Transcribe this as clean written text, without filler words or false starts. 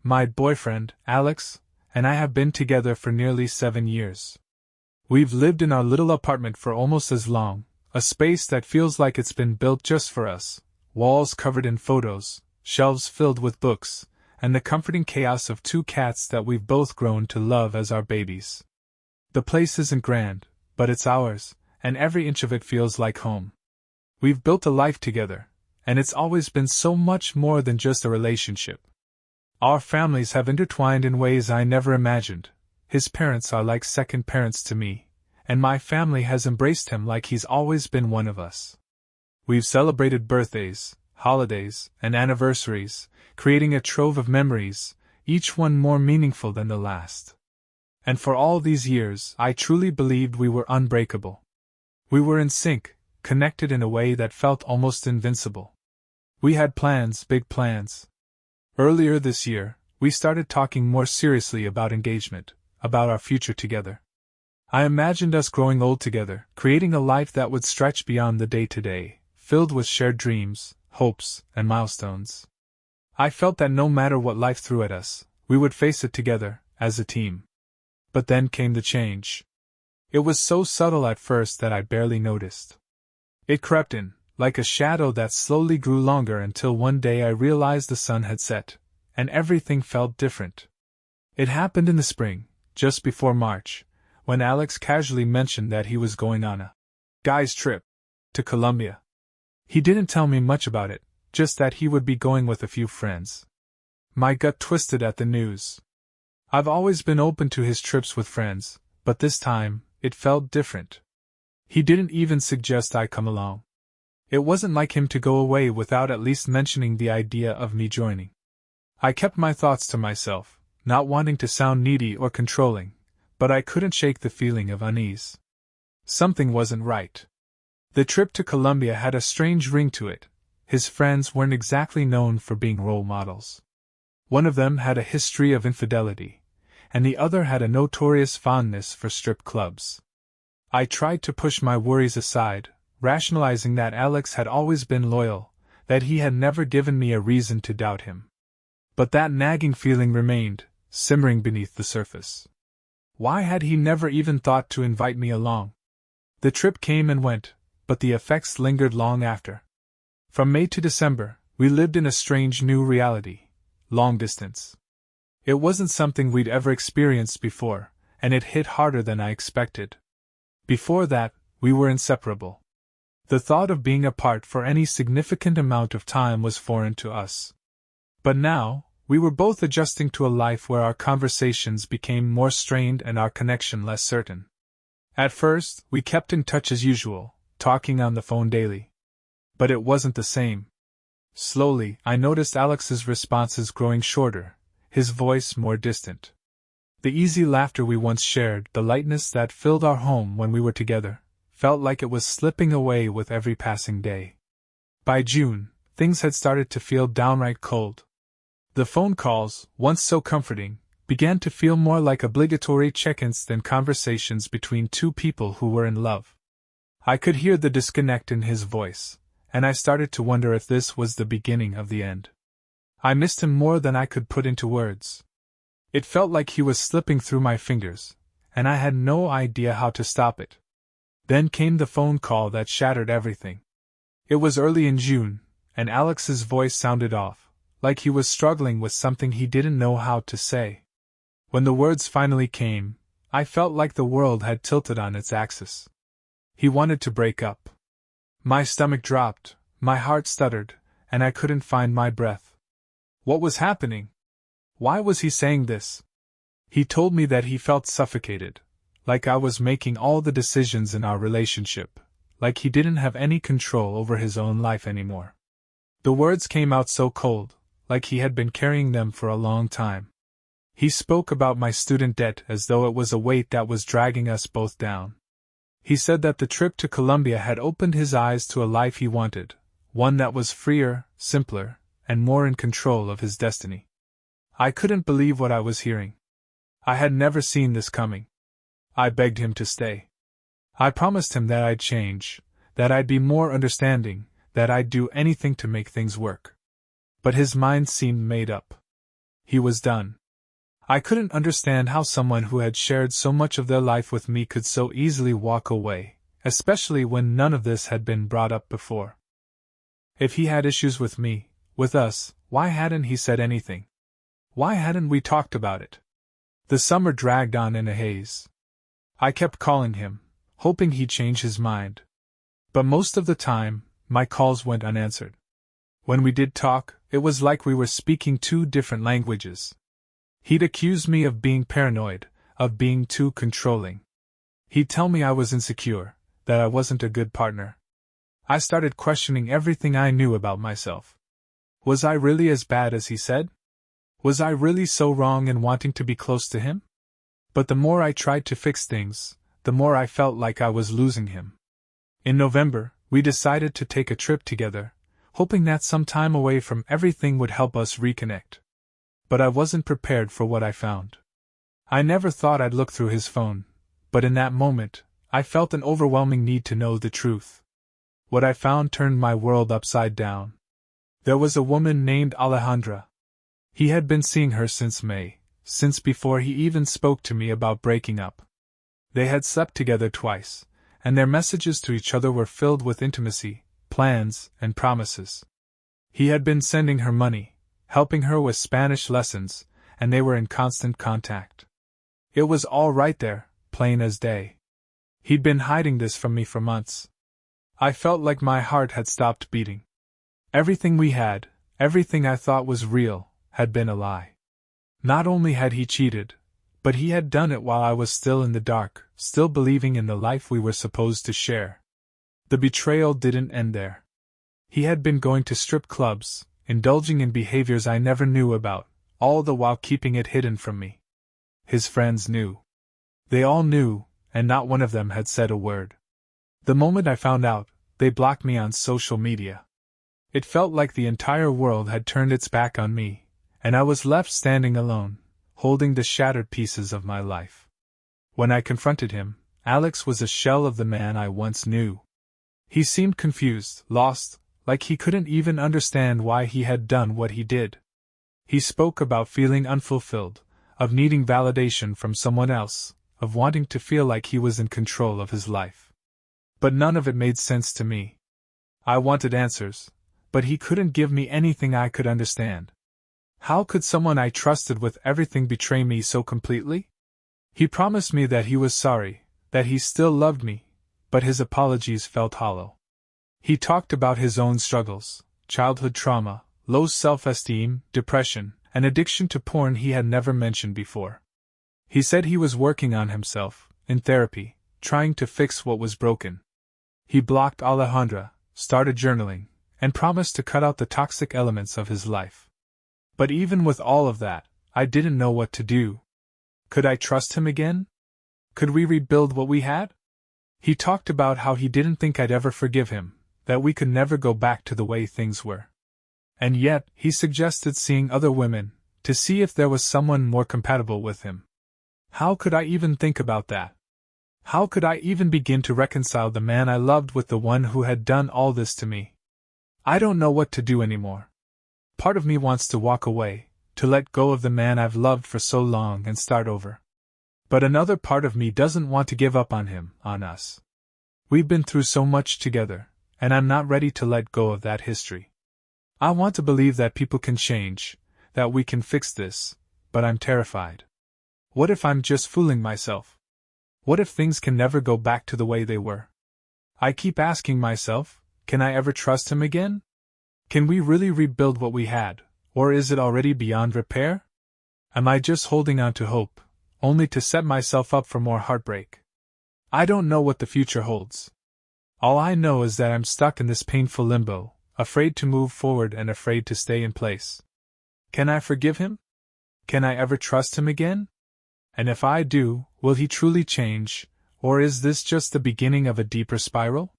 My boyfriend, Alex, and I have been together for nearly 7 years. We've lived in our little apartment for almost as long, a space that feels like it's been built just for us, walls covered in photos, shelves filled with books, and the comforting chaos of 2 cats that we've both grown to love as our babies. The place isn't grand, but it's ours, and every inch of it feels like home. We've built a life together, and it's always been so much more than just a relationship. Our families have intertwined in ways I never imagined. His parents are like second parents to me, and my family has embraced him like he's always been one of us. We've celebrated birthdays, holidays, and anniversaries, creating a trove of memories, each one more meaningful than the last. And for all these years, I truly believed we were unbreakable. We were in sync, connected in a way that felt almost invincible. We had plans, big plans. Earlier this year, we started talking more seriously about engagement, about our future together. I imagined us growing old together, creating a life that would stretch beyond the day-to-day, filled with shared dreams, hopes, and milestones. I felt that no matter what life threw at us, we would face it together, as a team. But then came the change. It was so subtle at first that I barely noticed. It crept in, like a shadow that slowly grew longer until one day I realized the sun had set, and everything felt different. It happened in the spring, just before March, when Alex casually mentioned that he was going on a guy's trip to Colombia. He didn't tell me much about it, just that he would be going with a few friends. My gut twisted at the news. I've always been open to his trips with friends, but this time, it felt different. He didn't even suggest I come along. It wasn't like him to go away without at least mentioning the idea of me joining. I kept my thoughts to myself, not wanting to sound needy or controlling, but I couldn't shake the feeling of unease. Something wasn't right. The trip to Colombia had a strange ring to it. His friends weren't exactly known for being role models. One of them had a history of infidelity, and the other had a notorious fondness for strip clubs. I tried to push my worries aside, rationalizing that Alex had always been loyal, that he had never given me a reason to doubt him. But that nagging feeling remained, simmering beneath the surface. Why had he never even thought to invite me along? The trip came and went, but the effects lingered long after. From May to December, we lived in a strange new reality. Long distance. It wasn't something we'd ever experienced before, and it hit harder than I expected. Before that, we were inseparable. The thought of being apart for any significant amount of time was foreign to us. But now, we were both adjusting to a life where our conversations became more strained and our connection less certain. At first, we kept in touch as usual, talking on the phone daily. But it wasn't the same. Slowly, I noticed Alex's responses growing shorter, his voice more distant. The easy laughter we once shared, the lightness that filled our home when we were together, felt like it was slipping away with every passing day. By June, things had started to feel downright cold. The phone calls, once so comforting, began to feel more like obligatory check-ins than conversations between two people who were in love. I could hear the disconnect in his voice, and I started to wonder if this was the beginning of the end. I missed him more than I could put into words. It felt like he was slipping through my fingers, and I had no idea how to stop it. Then came the phone call that shattered everything. It was early in June, and Alex's voice sounded off, like he was struggling with something he didn't know how to say. When the words finally came, I felt like the world had tilted on its axis. He wanted to break up. My stomach dropped, my heart stuttered, and I couldn't find my breath. What was happening? Why was he saying this? He told me that he felt suffocated, like I was making all the decisions in our relationship, like he didn't have any control over his own life anymore. The words came out so cold, like he had been carrying them for a long time. He spoke about my student debt as though it was a weight that was dragging us both down. He said that the trip to Colombia had opened his eyes to a life he wanted, one that was freer, simpler, and more in control of his destiny. I couldn't believe what I was hearing. I had never seen this coming. I begged him to stay. I promised him that I'd change, that I'd be more understanding, that I'd do anything to make things work. But his mind seemed made up. He was done. I couldn't understand how someone who had shared so much of their life with me could so easily walk away, especially when none of this had been brought up before. If he had issues with me, with us, why hadn't he said anything? Why hadn't we talked about it? The summer dragged on in a haze. I kept calling him, hoping he'd change his mind. But most of the time, my calls went unanswered. When we did talk, it was like we were speaking two different languages. He'd accuse me of being paranoid, of being too controlling. He'd tell me I was insecure, that I wasn't a good partner. I started questioning everything I knew about myself. Was I really as bad as he said? Was I really so wrong in wanting to be close to him? But the more I tried to fix things, the more I felt like I was losing him. In November, we decided to take a trip together, hoping that some time away from everything would help us reconnect. But I wasn't prepared for what I found. I never thought I'd look through his phone, but in that moment, I felt an overwhelming need to know the truth. What I found turned my world upside down. There was a woman named Alejandra. He had been seeing her since May, since before he even spoke to me about breaking up. They had slept together twice, and their messages to each other were filled with intimacy, plans, and promises. He had been sending her money, helping her with Spanish lessons, and they were in constant contact. It was all right there, plain as day. He'd been hiding this from me for months. I felt like my heart had stopped beating. Everything we had, everything I thought was real, had been a lie. Not only had he cheated, but he had done it while I was still in the dark, still believing in the life we were supposed to share. The betrayal didn't end there. He had been going to strip clubs, indulging in behaviors I never knew about, all the while keeping it hidden from me. His friends knew. They all knew, and not one of them had said a word. The moment I found out, they blocked me on social media. It felt like the entire world had turned its back on me, and I was left standing alone, holding the shattered pieces of my life. When I confronted him, Alex was a shell of the man I once knew. He seemed confused, lost, like he couldn't even understand why he had done what he did. He spoke about feeling unfulfilled, of needing validation from someone else, of wanting to feel like he was in control of his life. But none of it made sense to me. I wanted answers, but he couldn't give me anything I could understand. How could someone I trusted with everything betray me so completely? He promised me that he was sorry, that he still loved me, but his apologies felt hollow. He talked about his own struggles, childhood trauma, low self-esteem, depression, and addiction to porn he had never mentioned before. He said he was working on himself, in therapy, trying to fix what was broken. He blocked Alejandra, started journaling, and promised to cut out the toxic elements of his life. But even with all of that, I didn't know what to do. Could I trust him again? Could we rebuild what we had? He talked about how he didn't think I'd ever forgive him, that we could never go back to the way things were. And yet, he suggested seeing other women, to see if there was someone more compatible with him. How could I even think about that? How could I even begin to reconcile the man I loved with the one who had done all this to me? I don't know what to do anymore. Part of me wants to walk away, to let go of the man I've loved for so long and start over. But another part of me doesn't want to give up on him, on us. We've been through so much together, and I'm not ready to let go of that history. I want to believe that people can change, that we can fix this, but I'm terrified. What if I'm just fooling myself? What if things can never go back to the way they were? I keep asking myself, can I ever trust him again? Can we really rebuild what we had, or is it already beyond repair? Am I just holding on to hope, only to set myself up for more heartbreak? I don't know what the future holds. All I know is that I'm stuck in this painful limbo, afraid to move forward and afraid to stay in place. Can I forgive him? Can I ever trust him again? And if I do, will he truly change, or is this just the beginning of a deeper spiral?